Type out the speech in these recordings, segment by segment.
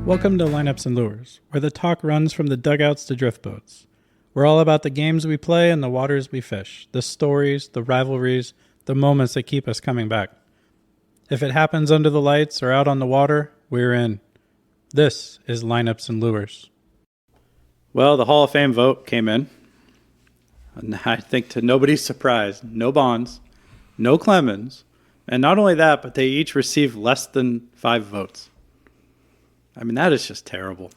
Welcome to Lineups and Lures, where the talk runs from the dugouts to drift boats. We're all about the games we play and the waters we fish, the stories, the rivalries, the moments that keep us coming back. If it happens under the lights or out on the water, we're in. This is Lineups and Lures. Well, the Hall of Fame vote came in. And I think to nobody's surprise, no Bonds, no Clemens, and not only that, but they each received less than 5 votes. I mean, that is just terrible.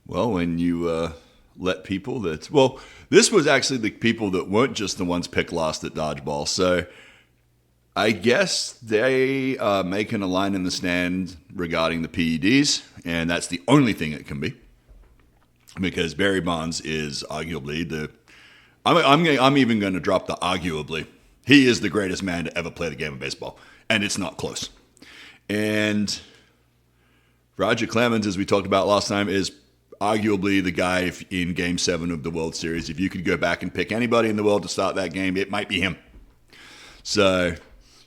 Well, when you let people that... Well, this was actually the people that weren't just the ones picked last at Dodgeball. So I guess they are making a line in the stand regarding the PEDs, and that's the only thing it can be. Because Barry Bonds is arguably the... I'm even going to drop the arguably. He is the greatest man to ever play the game of baseball, and it's not close. And Roger Clemens, as we talked about last time, is arguably the guy in Game 7 of the World Series. If you could go back and pick anybody in the world to start that game, it might be him. So,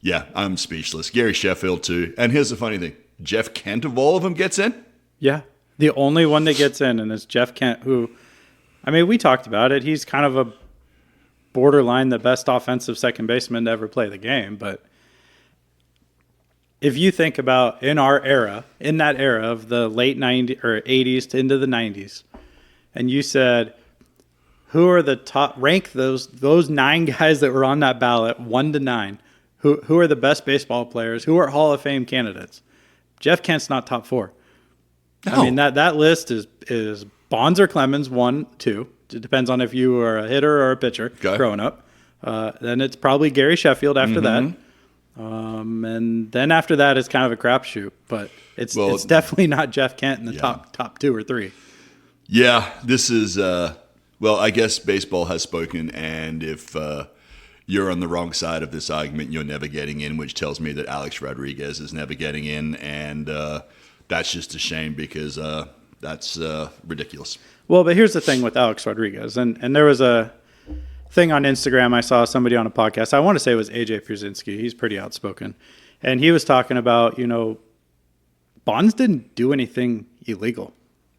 yeah, I'm speechless. Gary Sheffield, too. And here's the funny thing. Jeff Kent, of all of them, gets in? Yeah, the only one that gets in, and it's Jeff Kent, who, I mean, we talked about it. He's kind of a borderline the best offensive second baseman to ever play the game, but if you think about in our era, in that era of the late 90s or 80s to into the 90s, and you said, who are the top, rank those 9 guys that were on that ballot, 1 to 9, who are the best baseball players, who are Hall of Fame candidates? Jeff Kent's not top 4. No. I mean, that list is Bonds or Clemens, 1, 2. It depends on if you were a hitter or a pitcher growing up. Then it's probably Gary Sheffield after that. And then after that, it's kind of a crapshoot, but it's definitely not Jeff Kent in the top 2 or 3. Yeah, this is, I guess baseball has spoken, and if you're on the wrong side of this argument, you're never getting in, which tells me that Alex Rodriguez is never getting in, and that's just a shame because that's ridiculous. Well, but here's the thing with Alex Rodriguez, and there was a thing on Instagram. I saw somebody on a podcast. I want to say it was AJ Pierzynski. He's pretty outspoken. And he was talking about, Bonds didn't do anything illegal.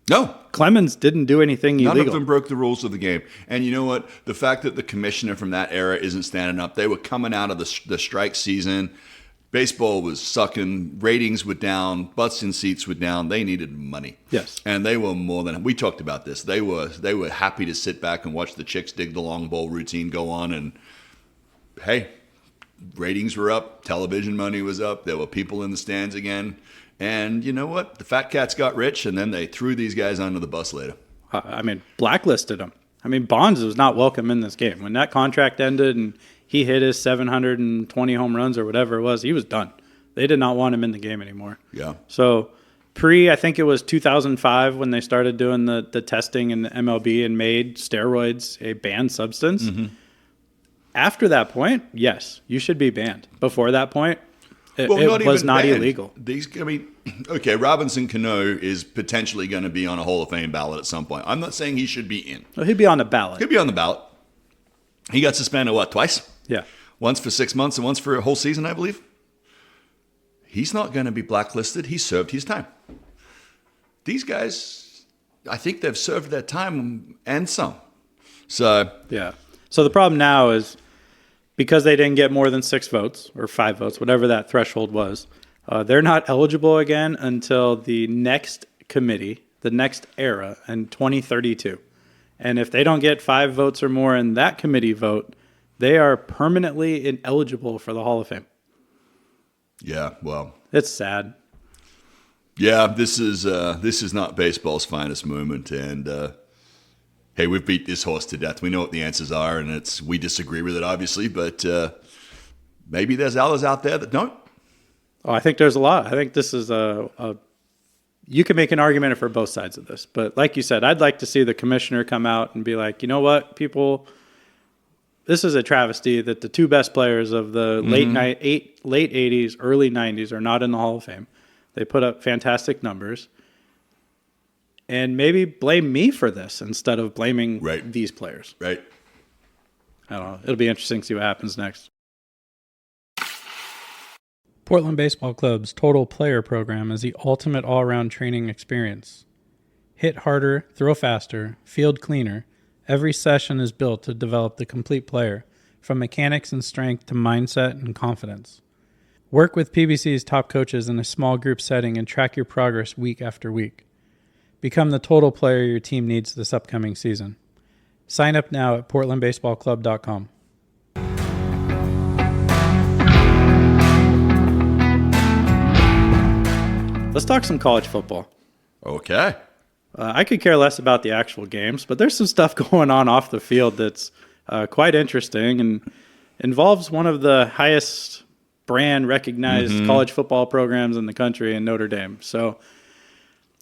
No. Clemens didn't do anything illegal. None of them broke the rules of the game. And you know what? The fact that the commissioner from that era isn't standing up, they were coming out of the strike season. Baseball was sucking. Ratings were down. Butts in seats were down. They needed money. Yes. And they were more than... We talked about this. They were happy to sit back and watch the chicks dig the long ball routine go on. And, hey, ratings were up. Television money was up. There were people in the stands again. And you know what? The fat cats got rich, and then they threw these guys under the bus later. Blacklisted them. Bonds was not welcome in this game. When that contract ended and he hit his 720 home runs or whatever it was, he was done. They did not want him in the game anymore. Yeah. So I think it was 2005 when they started doing the testing in the MLB and made steroids a banned substance. Mm-hmm. After that point, yes, you should be banned. Before that point, it was not illegal. Robinson Cano is potentially going to be on a Hall of Fame ballot at some point. I'm not saying he should be in. Well, he'd be on the ballot. He'd be on the ballot. He got suspended, twice? Yeah. Once for 6 months and once for a whole season, I believe. He's not going to be blacklisted. He served his time. These guys, I think they've served their time and some. So yeah. So the problem now is because they didn't get more than 6 votes or 5 votes, whatever that threshold was, they're not eligible again until the next committee, the next era in 2032. And if they don't get 5 votes or more in that committee vote, they are permanently ineligible for the Hall of Fame. Yeah, well, it's sad. Yeah, this is not baseball's finest moment, and hey, we've beat this horse to death. We know what the answers are, and we disagree with it, obviously, but maybe there's others out there that don't. Oh, I think there's a lot. I think this is you can make an argument for both sides of this. But like you said, I'd like to see the commissioner come out and be like, you know what, people, this is a travesty that the 2 best players of the late 80s, early 90s are not in the Hall of Fame. They put up fantastic numbers. And maybe blame me for this instead of blaming these players. Right. I don't know. It'll be interesting to see what happens next. Portland Baseball Club's Total Player program is the ultimate all-around training experience. Hit harder, throw faster, field cleaner. Every session is built to develop the complete player, from mechanics and strength to mindset and confidence. Work with PBC's top coaches in a small group setting and track your progress week after week. Become the total player your team needs this upcoming season. Sign up now at portlandbaseballclub.com. Let's talk some college football. Okay. I could care less about the actual games, but there's some stuff going on off the field that's quite interesting and involves one of the highest brand recognized college football programs in the country in Notre Dame. So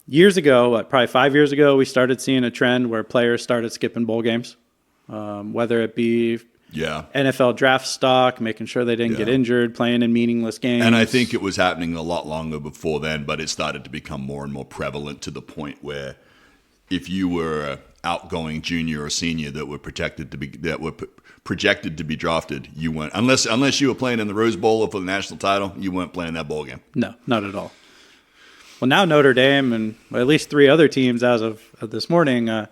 years ago, probably 5 years ago, we started seeing a trend where players started skipping bowl games, whether it be NFL draft stock, making sure they didn't get injured, playing in meaningless games. And I think it was happening a lot longer before then, but it started to become more and more prevalent to the point where if you were an outgoing junior or senior that were projected to be drafted, you weren't, unless you were playing in the Rose Bowl or for the national title, you weren't playing that bowl game. No, not at all. Well, now Notre Dame and at least 3 other teams as of this morning are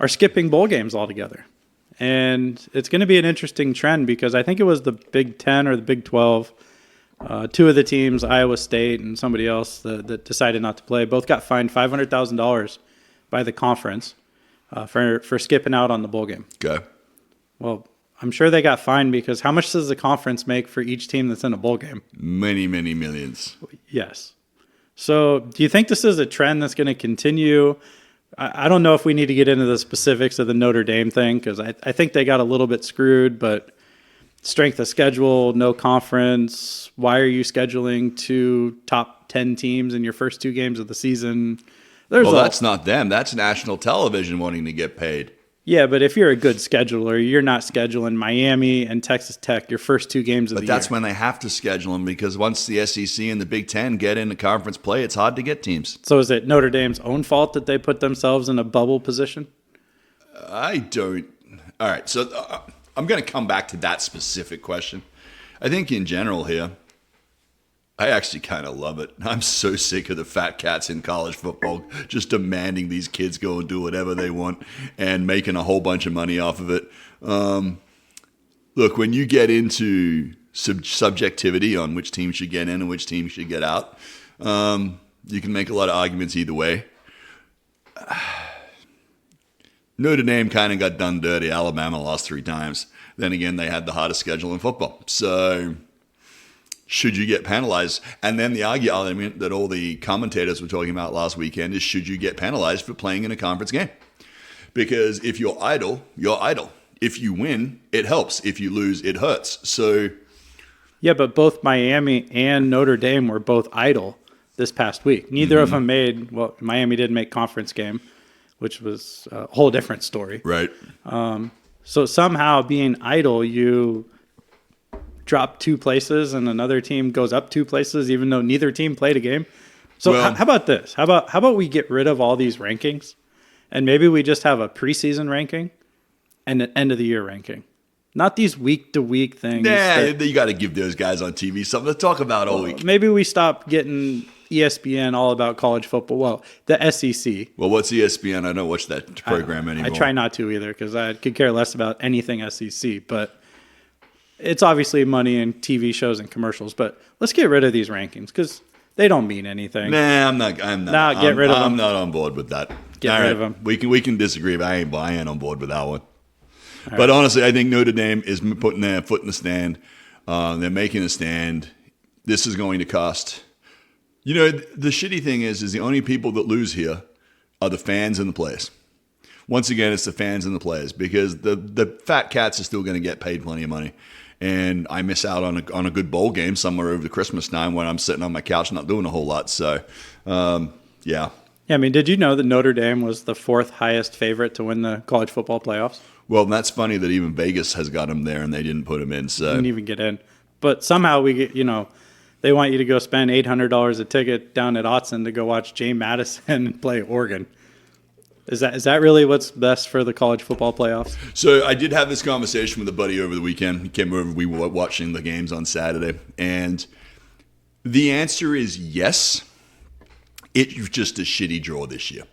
skipping bowl games altogether. And it's going to be an interesting trend because I think it was the Big 10 or the Big 12. 2 of the teams, Iowa State and somebody else that decided not to play, both got fined $500,000 by the conference for skipping out on the bowl game. Okay. Well, I'm sure they got fined because how much does the conference make for each team that's in a bowl game? Many, many millions. Yes. So do you think this is a trend that's going to continue? I don't know if we need to get into the specifics of the Notre Dame thing because I think they got a little bit screwed, but strength of schedule, no conference. Why are you scheduling 2 top 10 teams in your first 2 games of the season? That's not them. That's national television wanting to get paid. Yeah, but if you're a good scheduler, you're not scheduling Miami and Texas Tech your first 2 games of the year. But that's when they have to schedule them because once the SEC and the Big Ten get into conference play, it's hard to get teams. So is it Notre Dame's own fault that they put themselves in a bubble position? I don't. All right, so I'm going to come back to that specific question. I think in general here, I actually kind of love it. I'm so sick of the fat cats in college football just demanding these kids go and do whatever they want and making a whole bunch of money off of it. Look, when you get into subjectivity on which team should get in and which team should get out, you can make a lot of arguments either way. Notre Dame kind of got done dirty. Alabama lost 3 times. Then again, they had the hardest schedule in football. So should you get penalized? And then the argument that all the commentators were talking about last weekend is should you get penalized for playing in a conference game? Because if you're idle, you're idle. If you win, it helps. If you lose, it hurts. So yeah, but both Miami and Notre Dame were both idle this past week. Neither of them made, well, Miami didn't make conference game, which was a whole different story. Right. So somehow being idle, you drop 2 places and another team goes up 2 places even though neither team played a game. So how about this? How about we get rid of all these rankings and maybe we just have a preseason ranking and an end of the year ranking? Not these week to week things. Yeah, you got to give those guys on TV something to talk about all week. Maybe we stop getting ESPN all about college football. Well, the SEC. Well, what's ESPN? I don't watch that program anymore. I try not to either because I could care less about anything SEC, but it's obviously money in TV shows and commercials, but let's get rid of these rankings because they don't mean anything. Nah, I'm not. Get rid of them. I'm not on board with that. Get rid of them. We can disagree, but I ain't on board with that one. But honestly, I think Notre Dame is putting their foot in the stand. They're making a stand. This is going to cost. You know, the shitty thing is the only people that lose here are the fans and the players. Once again, it's the fans and the players because the fat cats are still going to get paid plenty of money. And I miss out on a good bowl game somewhere over the Christmas time when I'm sitting on my couch not doing a whole lot. So, yeah. Yeah, I mean, did you know that Notre Dame was the 4th highest favorite to win the college football playoffs? Well, that's funny that even Vegas has got them there and they didn't put them in. So didn't even get in. But somehow we get, they want you to go spend $800 a ticket down at Autzen to go watch James Madison play Oregon. Is that really what's best for the college football playoffs? So I did have this conversation with a buddy over the weekend. He came over. We were watching the games on Saturday, and The answer is yes. It's just a shitty draw this year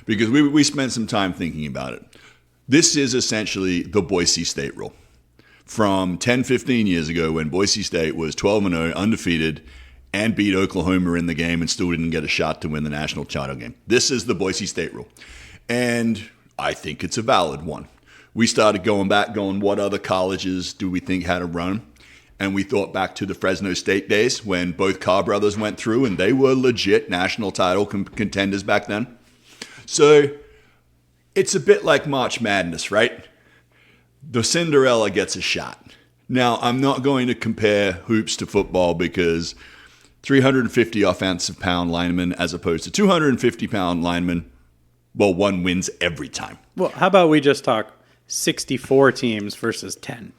because we spent some time thinking about it. This is essentially the Boise State rule from 10, 15 years ago when Boise State was 12-0, undefeated, and beat Oklahoma in the game and still didn't get a shot to win the national title game. This is the Boise State rule. And I think it's a valid one. We started going what other colleges do we think had a run? And we thought back to the Fresno State days when both Carr brothers went through and they were legit national title contenders back then. So it's a bit like March Madness, right? The Cinderella gets a shot. Now, I'm not going to compare hoops to football because 350 offensive pound linemen as opposed to 250 pound linemen, well, one wins every time. Well, how about we just talk 64 teams versus 10?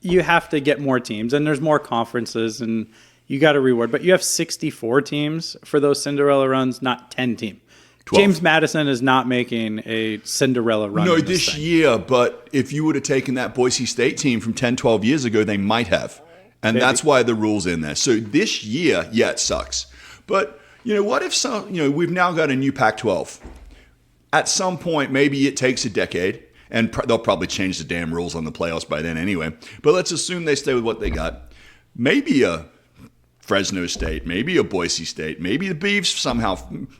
You have to get more teams, and there's more conferences, and you got to reward. But you have 64 teams for those Cinderella runs, not 10 teams. 12. James Madison is not making a Cinderella run. No, this year, but if you would have taken that Boise State team from 10, 12 years ago, they might have. And Maybe. That's why the rule's in there. So this year, yeah, it sucks. But, what if we've now got a new Pac-12. At some point, maybe it takes a decade, and they'll probably change the damn rules on the playoffs by then anyway. But let's assume they stay with what they got. Maybe a Fresno State, maybe a Boise State, maybe the Beavs somehow,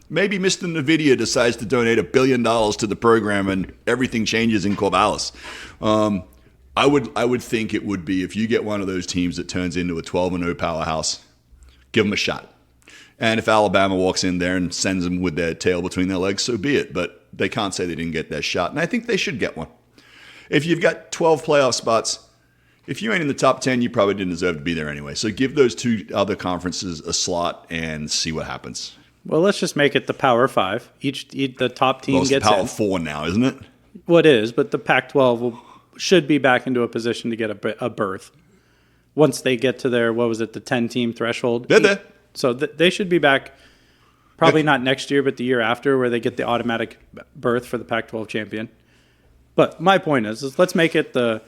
maybe Mr. NVIDIA decides to donate $1 billion to the program and everything changes in Corvallis. I would think it would be if you get one of those teams that turns into a 12-0 powerhouse, give them a shot. And if Alabama walks in there and sends them with their tail between their legs, so be it. But they can't say they didn't get their shot. And I think they should get one. If you've got 12 playoff spots, if you ain't in the top 10, you probably didn't deserve to be there anyway. So give those two other conferences a slot and see what happens. Well, let's just make it the Power 5. The top team It's gets Power in. 4 now, isn't it? Well, it is, but the Pac-12 should be back into a position to get a berth. Once they get to their, the 10-team threshold. They're there. So they should be back probably not next year, but the year after where they get the automatic berth for the Pac-12 champion. But my point is let's make it the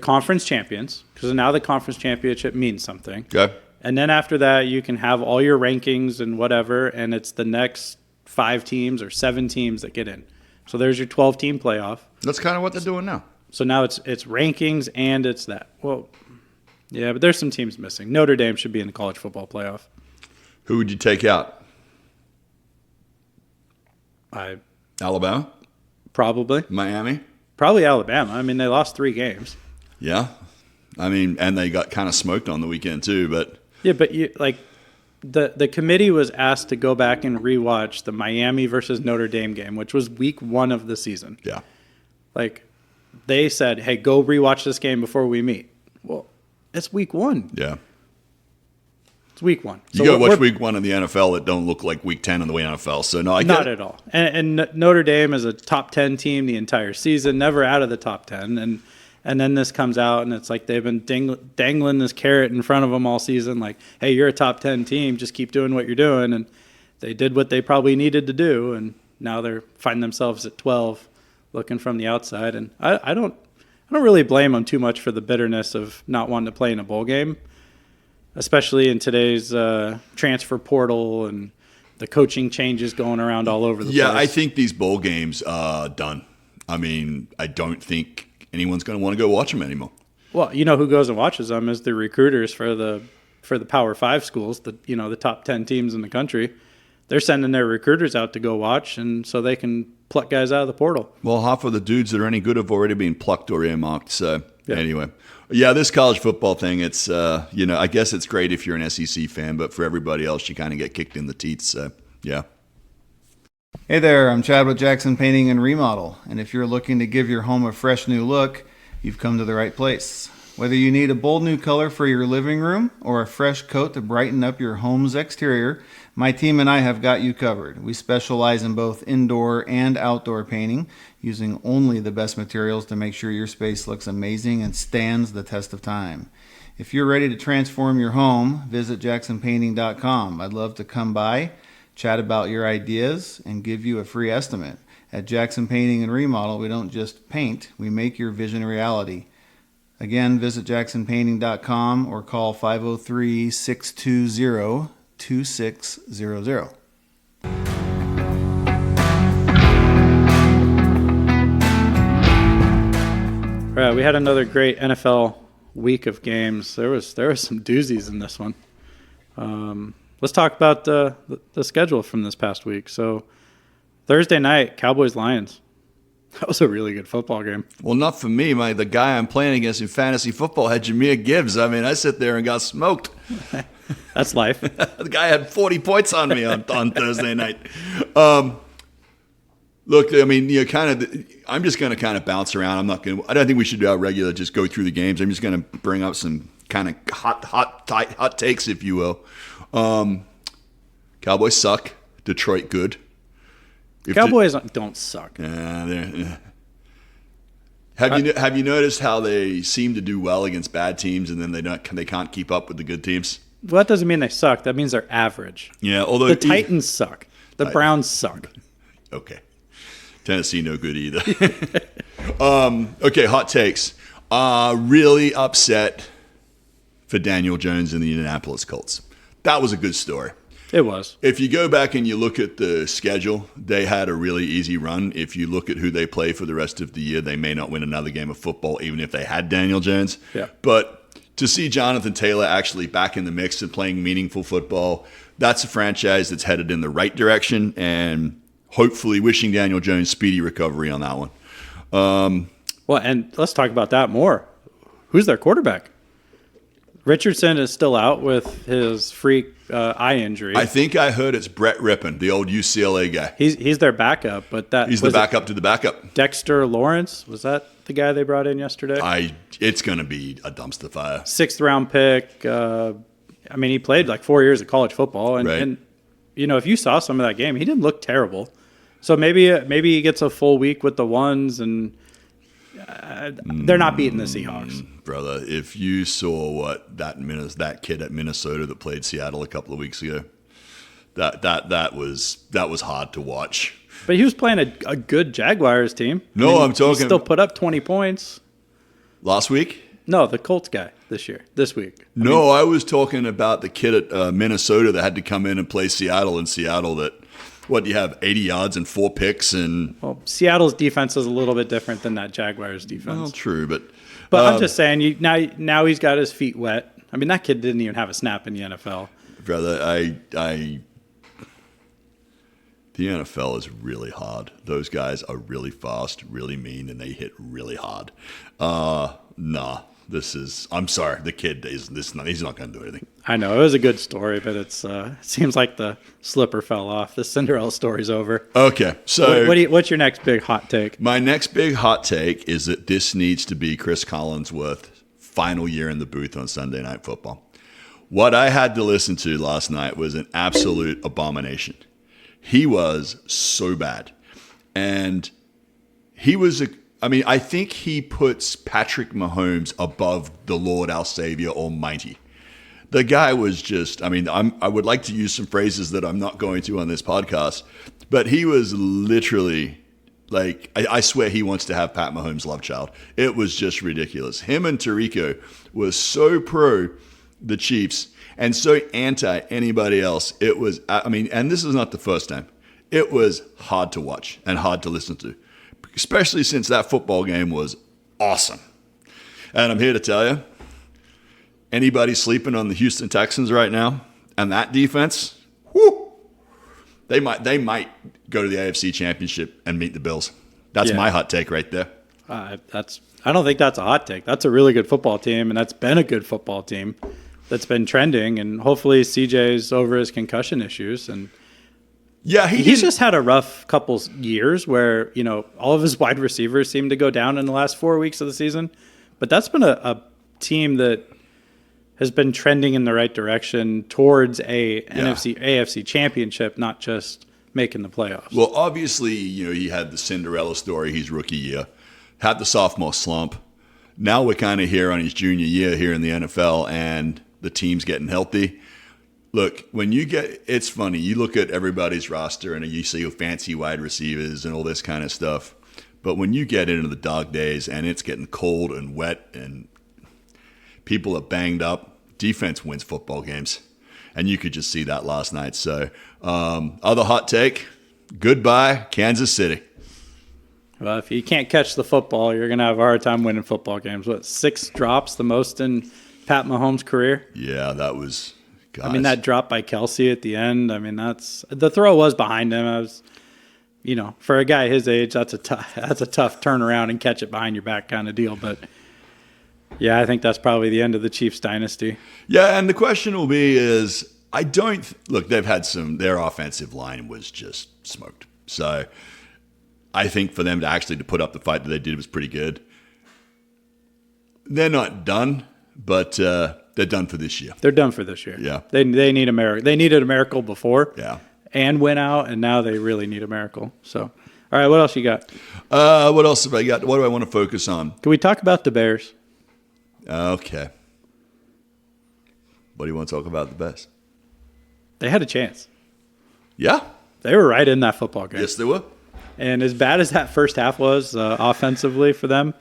conference champions, because now the conference championship means something. Okay. And then after that, you can have all your rankings and whatever, and it's the next 5 teams or 7 teams that get in. So there's your 12-team playoff. That's kind of what they're doing now. So now it's rankings and it's that. Well, yeah, but there's some teams missing. Notre Dame should be in the college football playoff. Who would you take out? Alabama? Probably. Miami? Probably Alabama. I mean, they lost 3 games. Yeah. I mean, and they got kind of smoked on the weekend too, but Yeah, but the committee was asked to go back and rewatch the Miami versus Notre Dame game, which was week 1 of the season. yeah. They said, "Hey, go rewatch this game before we meet." Well, it's week 1. Yeah. It's week 1. You got to watch week 1 in the NFL that don't look like week 10 in the NFL. So, no, I get Not it. at all. And Notre Dame is a top 10 team the entire season, never out of the top 10. And then this comes out, and it's like they've been dangling this carrot in front of them all season, like, hey, you're a top 10 team, just keep doing what you're doing. And they did what they probably needed to do, and now they're finding themselves at 12 looking from the outside. And I don't really blame them too much for the bitterness of not wanting to play in a bowl game, especially in today's transfer portal and the coaching changes going around all over the place. Yeah, I think these bowl games are done. I mean, I don't think anyone's going to want to go watch them anymore. Well, you know who goes and watches them is the recruiters for the Power 5 schools, the top 10 teams in the country. They're sending their recruiters out to go watch, and so they can pluck guys out of the portal. Well, half of the dudes that are any good have already been plucked or earmarked. So, Anyway. Yeah, this college football thing, it's, I guess it's great if you're an SEC fan, but for everybody else, you kind of get kicked in the teeth. So, yeah. Hey there, I'm Chad with Jackson Painting and Remodel, and if you're looking to give your home a fresh new look, you've come to the right place. Whether you need a bold new color for your living room or a fresh coat to brighten up your home's exterior, my team and I have got you covered. We specialize in both indoor and outdoor painting, using only the best materials to make sure your space looks amazing and stands the test of time. If you're ready to transform your home, visit jacksonpainting.com. I'd love to come by, chat about your ideas, and give you a free estimate. At Jackson Painting and Remodel, we don't just paint, we make your vision a reality. Again, visit jacksonpainting.com or call 503-620-2600. All right, we had another great NFL week of games. There was some doozies in this one. Let's talk about the schedule from this past week. So Thursday night, Cowboys-Lions. That was a really good football game. Well, not for me. The guy I'm playing against in fantasy football had Jahmyr Gibbs. I mean, I sit there and got smoked. That's life. The guy had 40 points on me on Thursday night. Look, I mean, I'm just going to kind of bounce around. I don't think we should do our regular, just go through the games. I'm just going to bring up some kind of hot takes, if you will. Cowboys suck. Detroit good. Cowboys don't suck. Have you noticed how they seem to do well against bad teams, and then they can't keep up with the good teams? Well, that doesn't mean they suck. That means they're average. Yeah, although the Titans suck. The Browns suck. Okay. Tennessee no good either. Okay, hot takes. Really upset for Daniel Jones and the Indianapolis Colts. That was a good story. It was. If you go back and you look at the schedule, they had a really easy run. If you look at who they play for the rest of the year, they may not win another game of football, even if they had Daniel Jones. Yeah. But to see Jonathan Taylor actually back in the mix and playing meaningful football, that's a franchise that's headed in the right direction, and hopefully wishing Daniel Jones speedy recovery on that one. Well, and let's talk about that more. Who's their quarterback? Richardson is still out with his freak eye injury. I think I heard it's Brett Rippon, the old UCLA guy. He's their backup, but he's the backup to the backup. Dexter Lawrence, was that the guy they brought in yesterday? It's going to be a dumpster fire. 6th round pick. He played like 4 years of college football, and, right. and if you saw some of that game, he didn't look terrible. So maybe he gets a full week with the ones, and they're not beating the Seahawks. Brother, if you saw that kid at Minnesota that played Seattle a couple of weeks ago, that was hard to watch. But he was playing a good Jaguars team. No, I'm he talking. still put up 20 points. Last week? No, the Colts guy this week. I was talking about the kid at Minnesota that had to come in and play Seattle in Seattle that, what do you have, 80 yards and 4 picks? Well, Seattle's defense is a little bit different than that Jaguars defense. Well, true, but I'm just saying, now he's got his feet wet. I mean, that kid didn't even have a snap in the NFL. Brother, the NFL is really hard. Those guys are really fast, really mean, and they hit really hard. I'm sorry, the kid he's not going to do anything. I know, it was a good story, but it seems like the slipper fell off. The Cinderella story's over. Okay, so what's your next big hot take? My next big hot take is that this needs to be Chris Collinsworth's final year in the booth on Sunday Night Football. What I had to listen to last night was an absolute abomination. He was so bad. And he was I think he puts Patrick Mahomes above the Lord, our Savior Almighty. The guy was just, I would like to use some phrases that I'm not going to on this podcast, but he was literally like, I swear he wants to have Pat Mahomes' love child. It was just ridiculous. Him and Tirico was so pro the Chiefs and so anti anybody else. It was, and this is not the first time. It was hard to watch and hard to listen to, especially since that football game was awesome. And I'm here to tell you, anybody sleeping on the Houston Texans right now and that defense, whoo, they might go to the AFC Championship and meet the Bills. That's my hot take right there. I don't think that's a hot take. That's a really good football team, and that's been a good football team that's been trending. And hopefully CJ's over his concussion issues. And yeah, he's just had a rough couple years where all of his wide receivers seem to go down in the last 4 weeks of the season. But that's been a team that has been trending in the right direction towards AFC championship, not just making the playoffs. Well, obviously, he had the Cinderella story his rookie year, had the sophomore slump. Now we're kind of here on his junior year here in the NFL, and the team's getting healthy. Look, it's funny. You look at everybody's roster and you see fancy wide receivers and all this kind of stuff. But when you get into the dog days and it's getting cold and wet and People are banged up. Defense wins football games. And you could just see that last night. So, other hot take, goodbye, Kansas City. Well, if you can't catch the football, you're going to have a hard time winning football games. What, 6 drops, the most in Pat Mahomes' career? Yeah, that was, guys. I mean, that drop by Kelsey at the end, I mean, the throw was behind him. I was, for a guy his age, that's a tough turnaround and catch it behind your back kind of deal. But, yeah, I think that's probably the end of the Chiefs dynasty. Yeah, and the question will be is, look, they've had their offensive line was just smoked. So I think for them to put up the fight that they did was pretty good. They're not done, but they're done for this year. They're done for this year. Yeah. They need a miracle. They needed a miracle before. Yeah. And went out, and now they really need a miracle. So, all right, what else you got? What else have I got? What do I want to focus on? Can we talk about the Bears? Okay. What do you want to talk about the best? They had a chance. Yeah. They were right in that football game. Yes, they were. And as bad as that first half was offensively for them,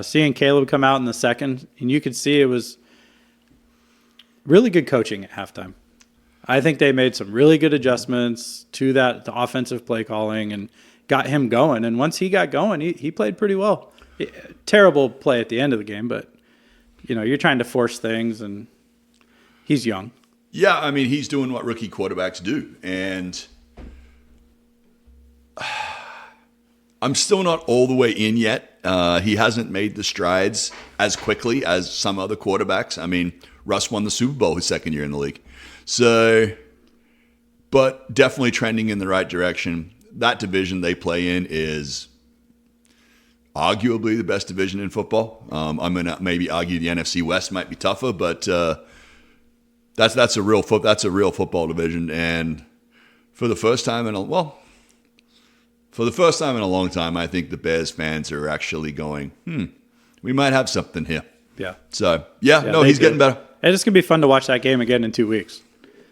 seeing Caleb come out in the second, and you could see it was really good coaching at halftime. I think they made some really good adjustments to the offensive play calling and got him going. And once he got going, he played pretty well. Terrible play at the end of the game, but, you're trying to force things, and he's young. Yeah, I mean, he's doing what rookie quarterbacks do. And I'm still not all the way in yet. He hasn't made the strides as quickly as some other quarterbacks. I mean, Russ won the Super Bowl his second year in the league. So, but definitely trending in the right direction. That division they play in is arguably the best division in football. I'm going to maybe argue the NFC West might be tougher, but that's a real football division. And for the first time in a long time, I think the Bears fans are actually going, we might have something here. Yeah. So, he's getting better. And it's going to be fun to watch that game again in 2 weeks.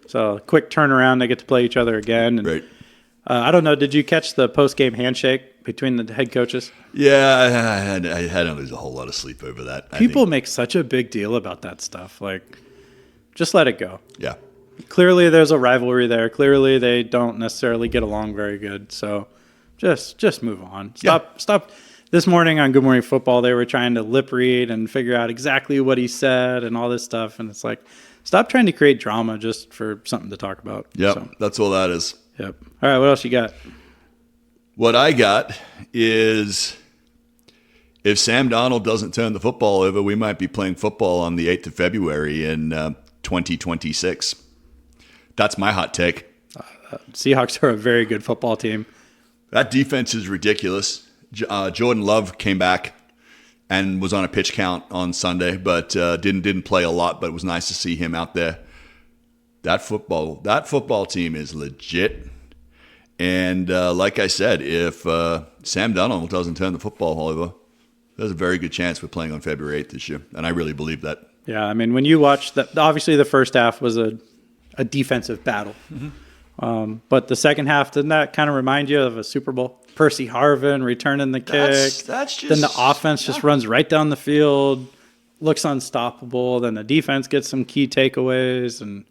So, quick turnaround. They get to play each other again. And, Right. I don't know. Did you catch the post-game handshake between the head coaches? Yeah, I hadn't lose a whole lot of sleep over that. People make such a big deal about that stuff. Like, just let it go. Yeah. Clearly, there's a rivalry there. Clearly, they don't necessarily get along very good. So, just move on. Stop. This morning on Good Morning Football, they were trying to lip read and figure out exactly what he said and all this stuff. And it's like, stop trying to create drama just for something to talk about. Yep, So, that's all that is. yep. All right, what else you got? What I got is if Sam Darnold doesn't turn the football over, we might be playing football on the 8th of February in 2026. That's my hot take. Seahawks are a very good football team. That defense is ridiculous. Jordan Love came back and was on a pitch count on Sunday, but didn't play a lot, but it was nice to see him out there. That football team is legit. And like I said, if Sam Darnold doesn't turn the football over, there's a very good chance we're playing on February 8th this year. And I really believe that. Yeah, I mean, when you watch that, obviously the first half was a defensive battle. Mm-hmm. But the second half, didn't that kind of remind you of a Super Bowl? Percy Harvin returning the kick. That's just, then the offense just runs right down the field, looks unstoppable. Then the defense gets some key takeaways. And,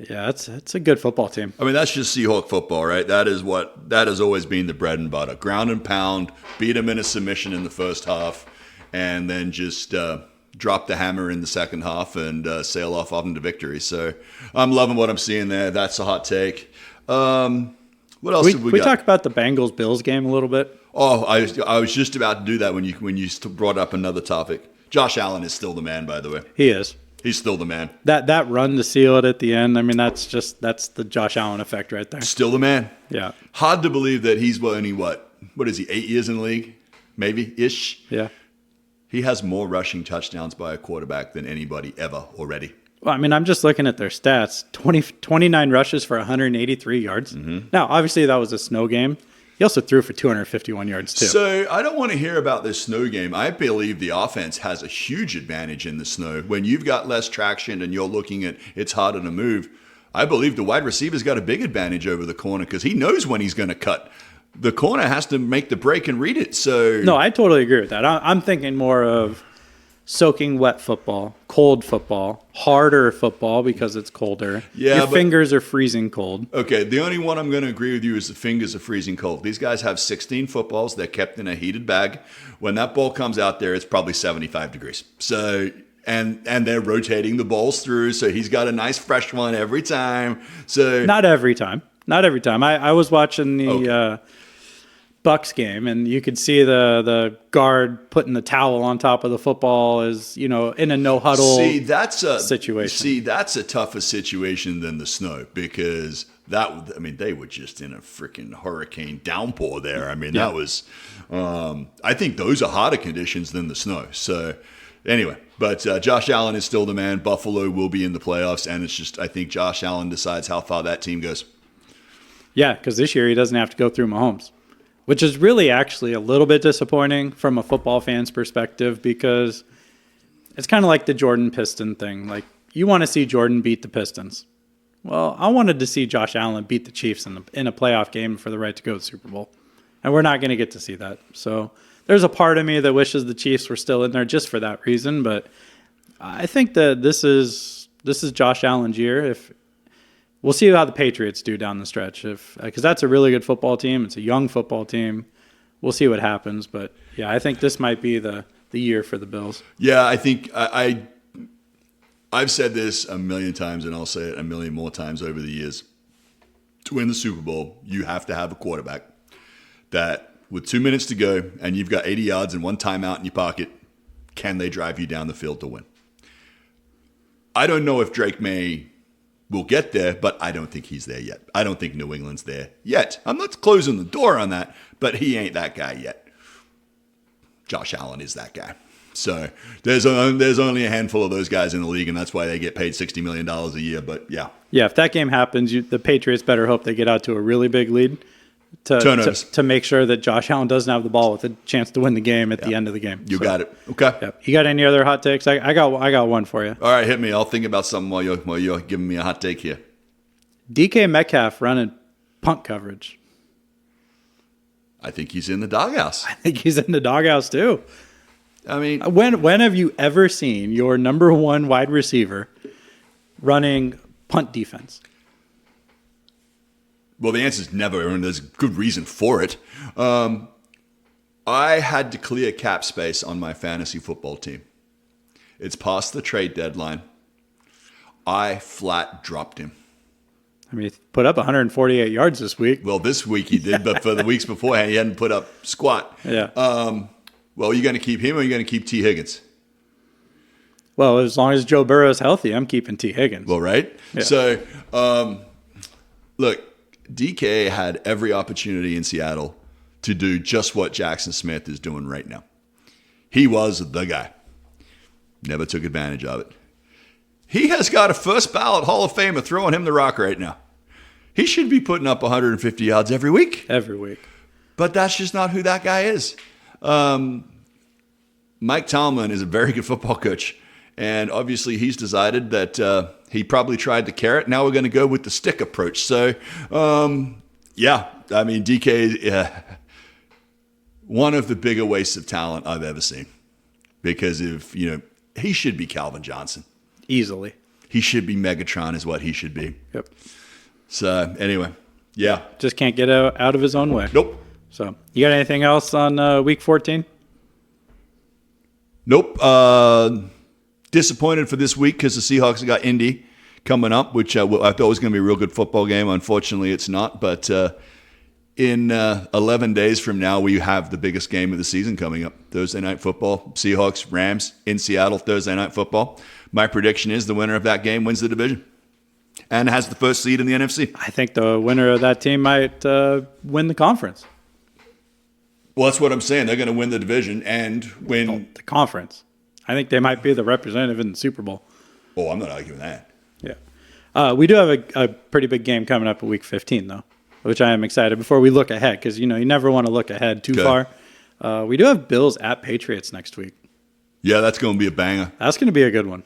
yeah, it's a good football team. I mean, that's just Seahawk football, right? That has always been the bread and butter. Ground and pound, beat them in a submission in the first half, and then just drop the hammer in the second half and sail off into victory. So I'm loving what I'm seeing there. That's a hot take. What else have we got? We talk about the Bengals-Bills game a little bit. Oh, I was just about to do that when you brought up another topic. Josh Allen is still the man, by the way. He is. He's still the man. That run to seal it at the end, I mean, that's the Josh Allen effect right there. Still the man. Yeah. Hard to believe that he's only what is he, 8 years in the league? Maybe-ish? Yeah. He has more rushing touchdowns by a quarterback than anybody ever already. Well, I mean, I'm just looking at their stats. 29 rushes for 183 yards. Mm-hmm. Now, obviously, that was a snow game. He also threw for 251 yards, too. So I don't want to hear about this snow game. I believe the offense has a huge advantage in the snow. When you've got less traction and you're looking at it's harder to move, I believe the wide receiver's got a big advantage over the corner because he knows when he's going to cut. The corner has to make the break and read it. So no, I totally agree with that. I'm thinking more of soaking wet football, cold football, harder football because it's colder. Yeah, Your fingers are freezing cold. Okay, the only one I'm going to agree with you is the fingers are freezing cold. These guys have 16 footballs. They're kept in a heated bag. When that ball comes out there, it's probably 75 degrees. So, and they're rotating the balls through, so he's got a nice fresh one every time. So Not every time. I was watching the Bucks game, and you could see the guard putting the towel on top of the football as, in a no huddle situation. See, that's a tougher situation than the snow because they were just in a freaking hurricane downpour there. That was, I think those are harder conditions than the snow. So anyway, but Josh Allen is still the man. Buffalo will be in the playoffs, and it's just, I think Josh Allen decides how far that team goes. Yeah, because this year he doesn't have to go through Mahomes, which is really actually a little bit disappointing from a football fan's perspective because it's kind of like the Jordan Piston thing. Like, you want to see Jordan beat the Pistons. Well, I wanted to see Josh Allen beat the Chiefs in a playoff game for the right to go to the Super Bowl, and we're not going to get to see that. So there's a part of me that wishes the Chiefs were still in there just for that reason, but I think that this is Josh Allen's year. We'll see how the Patriots do down the stretch, because that's a really good football team. It's a young football team. We'll see what happens, but yeah, I think this might be the year for the Bills. Yeah, I think I've said this a million times, and I'll say it a million more times over the years. To win the Super Bowl, you have to have a quarterback that, with 2 minutes to go, and you've got 80 yards and one timeout in your pocket, can they drive you down the field to win? I don't know if Drake May will get there, but I don't think he's there yet. I don't think New England's there yet. I'm not closing the door on that, but he ain't that guy yet. Josh Allen is that guy. So there's only a handful of those guys in the league, and that's why they get paid $60 million a year. But yeah. Yeah, if that game happens, the Patriots better hope they get out to a really big lead to make sure that Josh Allen doesn't have the ball with a chance to win the game at the end of the game. You got it. Okay. Yeah. You got any other hot takes? I got one for you. All right, hit me. I'll think about something while you're giving me a hot take here. DK Metcalf running punt coverage. I think he's in the doghouse. I think he's in the doghouse too. I mean, when have you ever seen your number one wide receiver running punt defense? Well, the answer is never, and there's good reason for it. I had to clear cap space on my fantasy football team. It's past the trade deadline. I flat dropped him. I mean, he put up 148 yards this week. Well, this week he did, but for the weeks beforehand, he hadn't put up squat. Yeah. Well, are you going to keep him or are you going to keep T. Higgins? Well, as long as Joe Burrow is healthy, I'm keeping T. Higgins. Well, right? Yeah. So, look, DK had every opportunity in Seattle to do just what Jackson Smith is doing right now. He was the guy. Never took advantage of it. He has got a first ballot Hall of Famer throwing him the rock right now. He should be putting up 150 yards every week. Every week. But that's just not who that guy is. Mike Tomlin is a very good football coach. And obviously he's decided that he probably tried the carrot. Now we're going to go with the stick approach. So, yeah, I mean, DK, one of the bigger wastes of talent I've ever seen. Because he should be Calvin Johnson. Easily. He should be Megatron is what he should be. Yep. So, anyway, yeah. Just can't get out of his own way. Nope. So, you got anything else on Week 14? Nope. Disappointed for this week because the Seahawks have got Indy coming up, which I thought was going to be a real good football game. Unfortunately, it's not. But in 11 days from now, we have the biggest game of the season coming up. Thursday Night Football, Seahawks, Rams in Seattle, Thursday Night Football. My prediction is the winner of that game wins the division and has the first seed in the NFC. I think the winner of that team might win the conference. Well, that's what I'm saying. They're going to win the division and win the conference. I think they might be the representative in the Super Bowl. Oh, I'm not arguing that. Yeah. We do have a pretty big game coming up at Week 15, though, which I am excited before we look ahead because, you never want to look ahead too far. We do have Bills at Patriots next week. Yeah, that's going to be a banger. That's going to be a good one.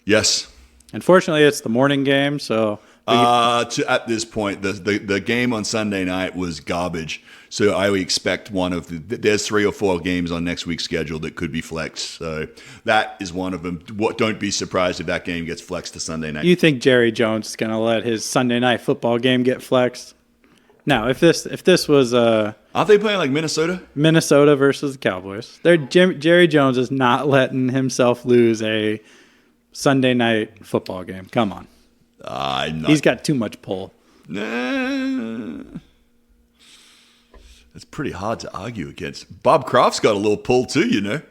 Yes. Unfortunately, it's the morning game, so At this point, the game on Sunday night was garbage. So I would expect there's 3 or 4 games on next week's schedule that could be flexed. So that is one of them. Don't be surprised if that game gets flexed to Sunday night. You think Jerry Jones is going to let his Sunday night football game get flexed? Now, if this was aren't they playing like Minnesota? Minnesota versus the Cowboys, Jerry Jones is not letting himself lose a Sunday night football game. Come on. He's got too much pull. It's pretty hard to argue against. Bob Kraft's got a little pull too, you know.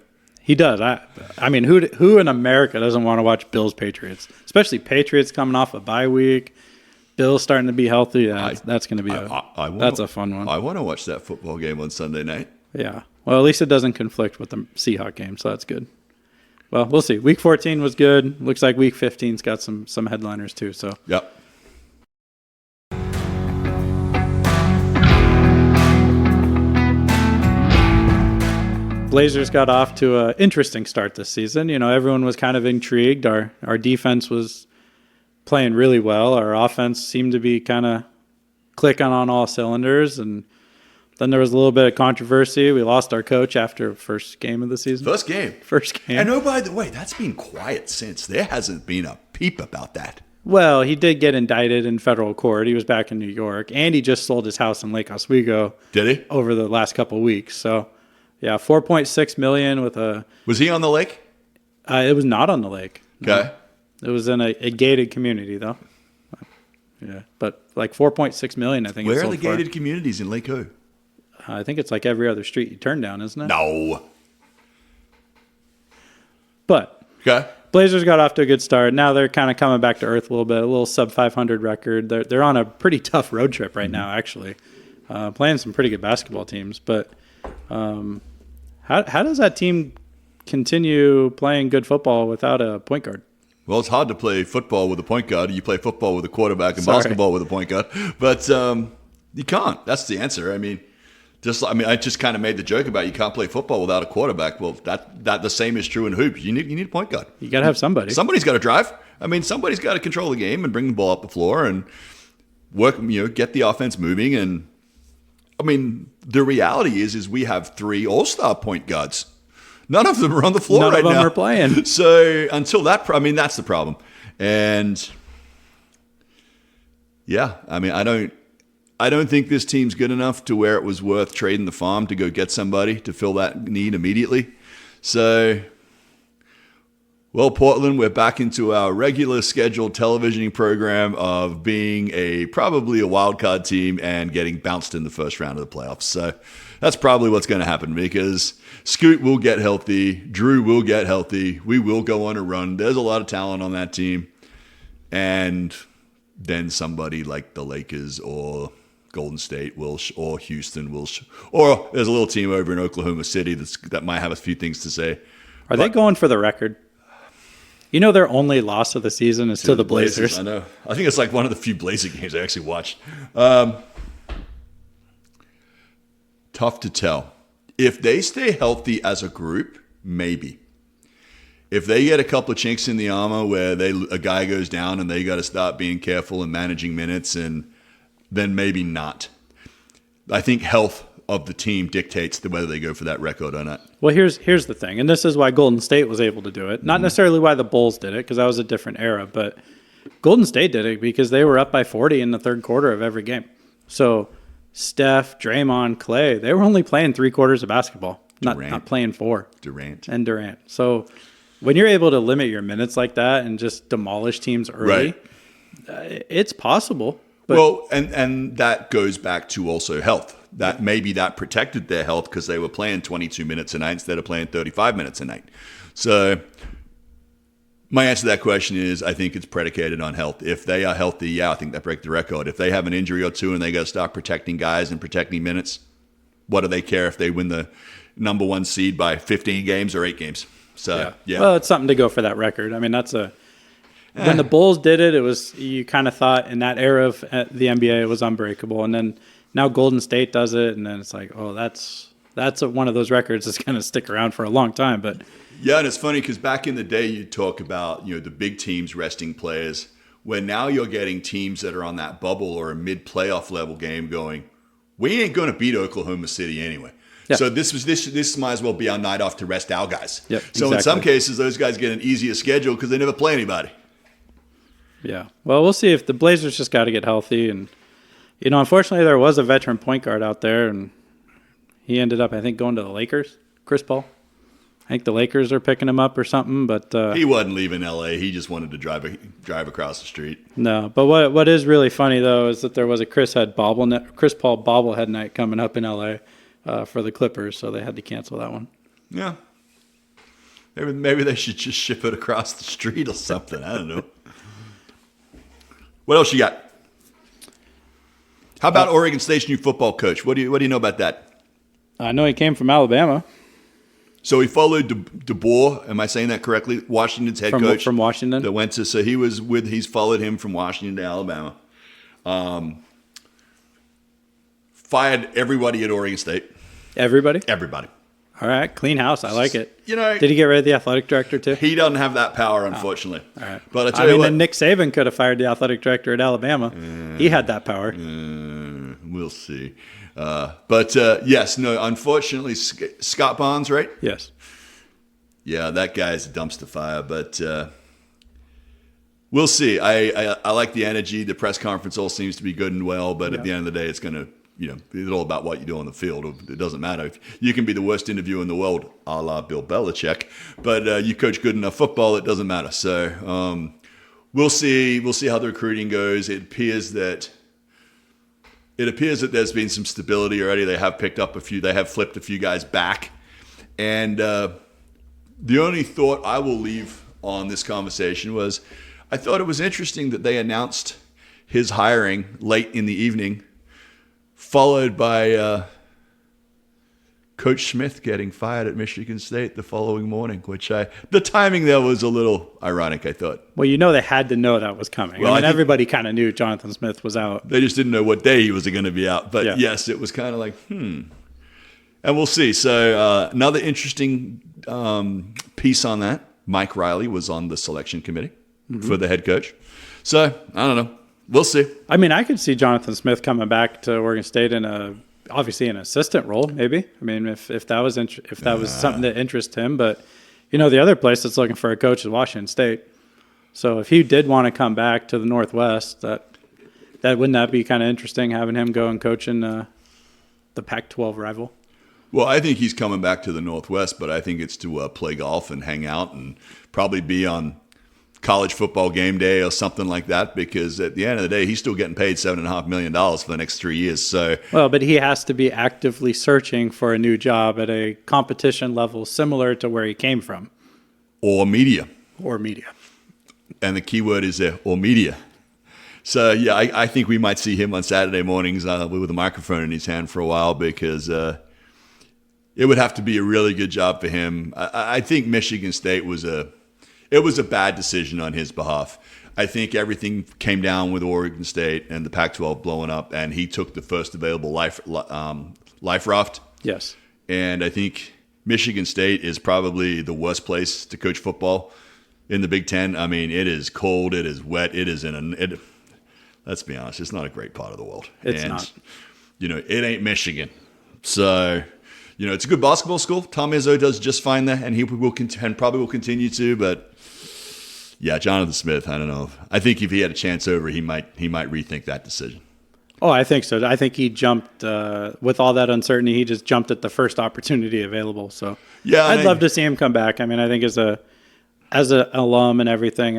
He does. I mean, who in America doesn't want to watch Bills Patriots? Especially Patriots coming off a bye week. Bills starting to be healthy. That's going to be that's a fun one. I want to watch that football game on Sunday night. Yeah. Well, at least it doesn't conflict with the Seahawks game, so that's good. Well, we'll see. Week 14 was good. Looks like Week 15's got some headliners too. So. Yep. Blazers got off to an interesting start this season. You know, everyone was kind of intrigued. Our defense was playing really well. Our offense seemed to be kind of clicking on all cylinders. And then there was a little bit of controversy. We lost our coach after first game of the season. First game. And oh, by the way, that's been quiet since. There hasn't been a peep about that. Well, he did get indicted in federal court. He was back in New York. And he just sold his house in Lake Oswego. Did he? Over the last couple of weeks. So, yeah, $4.6 million with a... Was he on the lake? It was not on the lake. Okay. No. It was in a gated community, though. Yeah, but like $4.6 million, I think. Where are the gated communities in Lake Ho? I think it's like every other street you turn down, isn't it? No. But okay. Blazers got off to a good start. Now they're kind of coming back to earth a little bit. A little sub 500 record. They're on a pretty tough road trip right now, actually, playing some pretty good basketball teams. But how does that team continue playing good football without a point guard? Well, it's hard to play football with a point guard. You play football with a quarterback and basketball with a point guard. But you can't. That's the answer. I just kind of made the joke about you can't play football without a quarterback. Well, that the same is true in hoops. You need a point guard. You got to have somebody. Somebody's got to drive. Somebody's got to control the game and bring the ball up the floor and work. Get the offense moving. And the reality is we have 3 all-star point guards. None of them are on the floor right now. None of them are playing. So until that's the problem. And yeah, I don't think this team's good enough to where it was worth trading the farm to go get somebody to fill that need immediately. So, well, Portland, we're back into our regular scheduled televisioning program of being probably a wild card team and getting bounced in the first round of the playoffs. So that's probably what's going to happen because Scoot will get healthy. Drew will get healthy. We will go on a run. There's a lot of talent on that team. And then somebody like the Lakers or Golden State or Houston or there's a little team over in Oklahoma City that might have a few things to say. Are they going for the record? Their only loss of the season is to the Blazers. I know. I think it's like one of the few Blazer games I actually watched. Tough to tell. If they stay healthy as a group, maybe. If they get a couple of chinks in the armor where a guy goes down and they got to start being careful and managing minutes, and then maybe not. I think health of the team dictates whether they go for that record or not. Well, here's the thing, and this is why Golden State was able to do it. Not necessarily why the Bulls did it, because that was a different era, but Golden State did it because they were up by 40 in the third quarter of every game. So Steph, Draymond, Clay, they were only playing 3 quarters of basketball, not playing 4. Durant. So when you're able to limit your minutes like that and just demolish teams early, it's possible. But and that goes back to also health. That maybe that protected their health because they were playing 22 minutes a night instead of playing 35 minutes a night. So my answer to that question is I think it's predicated on health. If they are healthy, I think they break the record. If they have an injury or two and they got to start protecting guys and protecting minutes, what do they care if they win the number 1 seed by 15 games or 8 games? So, yeah. Well, it's something to go for that record. That's when the Bulls did it, you kind of thought in that era of the NBA it was unbreakable. And then now Golden State does it, and then it's like, oh, that's one of those records that's going to stick around for a long time. But yeah, and it's funny because back in the day, you'd talk about the big teams resting players. where now you're getting teams that are on that bubble or a mid-playoff level game going, we ain't going to beat Oklahoma City anyway. Yeah. So this might as well be our night off to rest our guys. Yep, so in exactly. some cases, those guys get an easier schedule because they never play anybody. Yeah. Well, we'll see if the Blazers just got to get healthy. And, unfortunately, there was a veteran point guard out there, and he ended up, I think, going to the Lakers, Chris Paul. I think the Lakers are picking him up or something, but He wasn't leaving L.A. He just wanted to drive across the street. no. But what is really funny though is that there was a Chris Paul bobblehead night coming up in L.A. For the Clippers, so they had to cancel that one. Yeah, maybe they should just ship it across the street or something. I don't know. What else you got? How about Oregon State's new football coach? What do you know about that? I know he came from Alabama. So he followed DeBoer. Am I saying that correctly? Washington's head coach from Washington. That went to. So he's followed him from Washington to Alabama. Fired everybody at Oregon State. Everybody. Everybody. All right, clean house. I like it. Did Did he get rid of the athletic director too? He doesn't have that power, unfortunately. All right. But I tell you what, then Nick Saban could have fired the athletic director at Alabama. He had that power. we'll see. Yes, no. Unfortunately, Scott Barnes, right? Yes. Yeah, that guy's a dumpster fire. But we'll see. I like the energy. The press conference all seems to be good and well. But at the end of the day, it's going to. It's all about what you do on the field. It doesn't matter. You can be the worst interviewer in the world, a la Bill Belichick, but you coach good enough football, it doesn't matter. So we'll see. We'll see how the recruiting goes. It appears that there's been some stability already. They have picked up a few. They have flipped a few guys back. And the only thought I will leave on this conversation was I thought it was interesting that they announced his hiring late in the evening, followed by Coach Smith getting fired at Michigan State the following morning, the timing there was a little ironic, I thought. Well, they had to know that was coming. Well, I think everybody kind of knew Jonathan Smith was out. They just didn't know what day he was going to be out. But yes, it was kind of like, And we'll see. So another interesting piece on that, Mike Riley was on the selection committee for the head coach. So, I don't know. We'll see. I mean, I could see Jonathan Smith coming back to Oregon State in obviously an assistant role, maybe. I mean, if that was something that interests him. But the other place that's looking for a coach is Washington State. So if he did want to come back to the Northwest, that wouldn't that be kind of interesting having him go and coach in the Pac-12 rival? Well, I think he's coming back to the Northwest, but I think it's to play golf and hang out and probably be on college football game day or something like that, because at the end of the day, he's still getting paid $7.5 million for the next 3 years. So, well, but he has to be actively searching for a new job at a competition level similar to where he came from. Or media. And the key word is there, or media. So, yeah, I think we might see him on Saturday mornings with a microphone in his hand for a while, because it would have to be a really good job for him. I think Michigan State was a bad decision on his behalf. I think everything came down with Oregon State and the Pac-12 blowing up, and he took the first available life raft. yes. And I think Michigan State is probably the worst place to coach football in the Big Ten. I mean, it is cold, it is wet, it is let's be honest, it's not a great part of the world. It's not. It ain't Michigan. So, it's a good basketball school. Tom Izzo does just fine there, and he probably will continue to, but yeah, Jonathan Smith, I don't know. I think if he had a chance over, he might rethink that decision. Oh, I think so. I think he jumped with all that uncertainty. He just jumped at the first opportunity available. So yeah, I'd love to see him come back. I mean, I think as an alum and everything,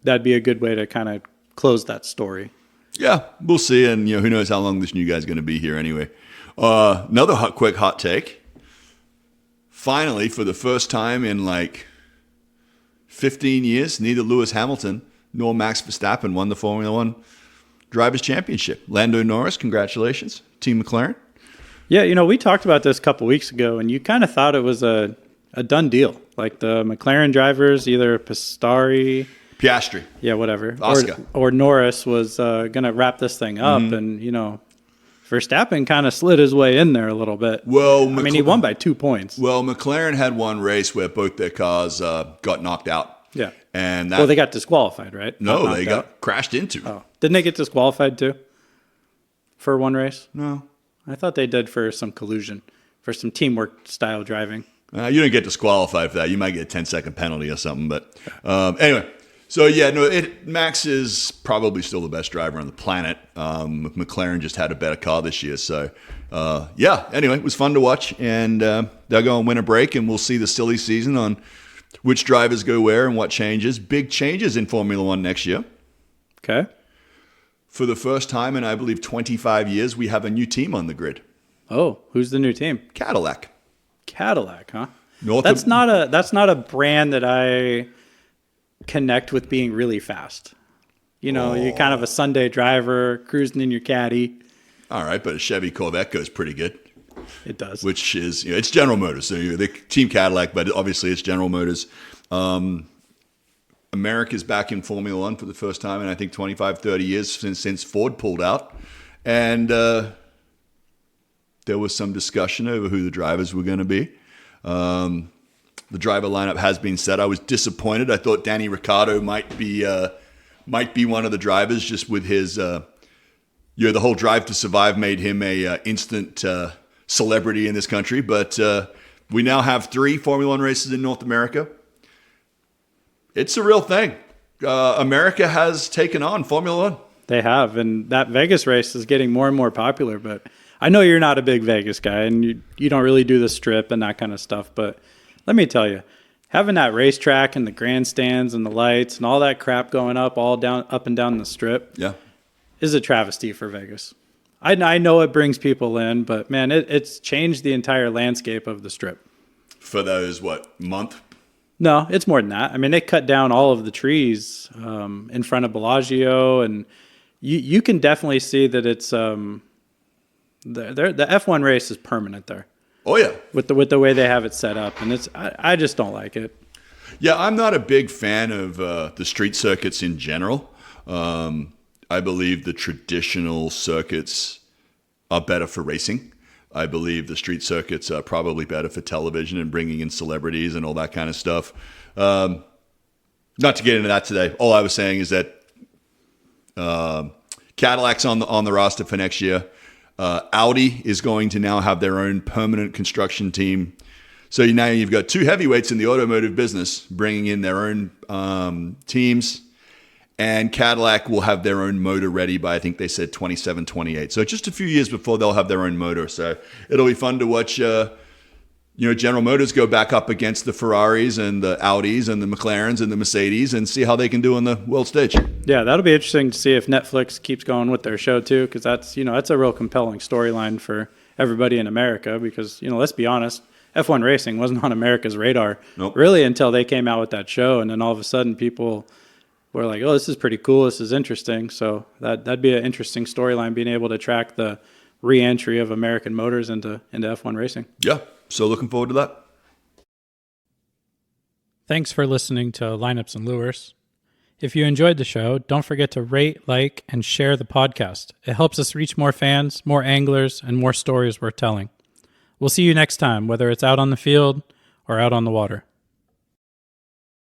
that'd be a good way to kind of close that story. Yeah, we'll see, and who knows how long this new guy's going to be here anyway. Another quick hot take. Finally, for the first time in 15 years, neither Lewis Hamilton nor Max Verstappen won the Formula One Drivers' Championship. Lando Norris, congratulations. Team McLaren. Yeah, we talked about this a couple weeks ago, and you kind of thought it was a done deal. Like the McLaren drivers, either Piastri, yeah, whatever, Oscar. or Norris was going to wrap this thing up, and Verstappen kind of slid his way in there a little bit. Well, he won by 2 points. Well, McLaren had one race where both their cars got knocked out. Yeah. And that Well, they got disqualified, right? no, Not they knocked got crashed into. out. Oh, didn't they get disqualified too for one race? No, I thought they did for some collusion, for some teamwork style driving. you don't get disqualified for that. You might get a 10-second penalty or something. But anyway, so yeah, no, Max is probably still the best driver on the planet. McLaren just had a better car this year. So yeah, anyway, it was fun to watch. And they'll go and win a break, and we'll see the silly season on which drivers go where and what changes. Big changes in Formula One next year. Okay. For the first time in, I believe, 25 years, we have a new team on the grid. Oh, who's the new team? Cadillac. Cadillac, huh? North That's of- not a brand that I connect with being really fast. You know, you're kind of a Sunday driver cruising in your caddy. All right, but a Chevy Corvette goes pretty good, It does. which is, it's General Motors. So the Team Cadillac, but obviously it's General Motors. America's back in Formula One for the first time in, I think, 25, 30 years since Ford pulled out. And there was some discussion over who the drivers were going to be. The driver lineup has been set. I was disappointed. I thought Danny Ricciardo might be one of the drivers, just with his, the whole Drive to Survive made him a instant celebrity in this country. But we now have 3 Formula One races in North America. It's a real thing. America has taken on Formula One. They have, and that Vegas race is getting more and more popular. But I know you're not a big Vegas guy, and you don't really do the strip and that kind of stuff. But let me tell you, having that racetrack and the grandstands and the lights and all that crap going up and down the strip, Yeah. is a travesty for Vegas. I know it brings people in, but man, it's changed the entire landscape of the strip. For those, month? No, it's more than that. I mean, they cut down all of the trees in front of Bellagio, and you can definitely see that it's the F1 race is permanent there Oh, yeah. with the way they have it set up, and I just don't like it. Yeah, I'm not a big fan of the street circuits in general. I believe the traditional circuits are better for racing. I believe the street circuits are probably better for television and bringing in celebrities and all that kind of stuff. Not to get into that today. All I was saying is that Cadillac's on the roster for next year. Audi is going to now have their own permanent construction team. So now you've got 2 heavyweights in the automotive business bringing in their own teams. And Cadillac will have their own motor ready by, I think they said 27, 28. So just a few years before they'll have their own motor. So it'll be fun to watch, General Motors go back up against the Ferraris and the Audis and the McLarens and the Mercedes and see how they can do on the world stage. Yeah, that'll be interesting to see if Netflix keeps going with their show too, because that's a real compelling storyline for everybody in America. Because let's be honest, F1 racing wasn't on America's radar really until they came out with that show, and then all of a sudden people were like, "Oh, this is pretty cool. This is interesting." So that'd be an interesting storyline, being able to track the re-entry of American motors into F1 racing. Yeah, so looking forward to that. Thanks for listening to Lineups and Lures. If you enjoyed the show, don't forget to rate, like, and share the podcast. It helps us reach more fans, more anglers, and more stories worth telling. We'll see you next time, whether it's out on the field or out on the water.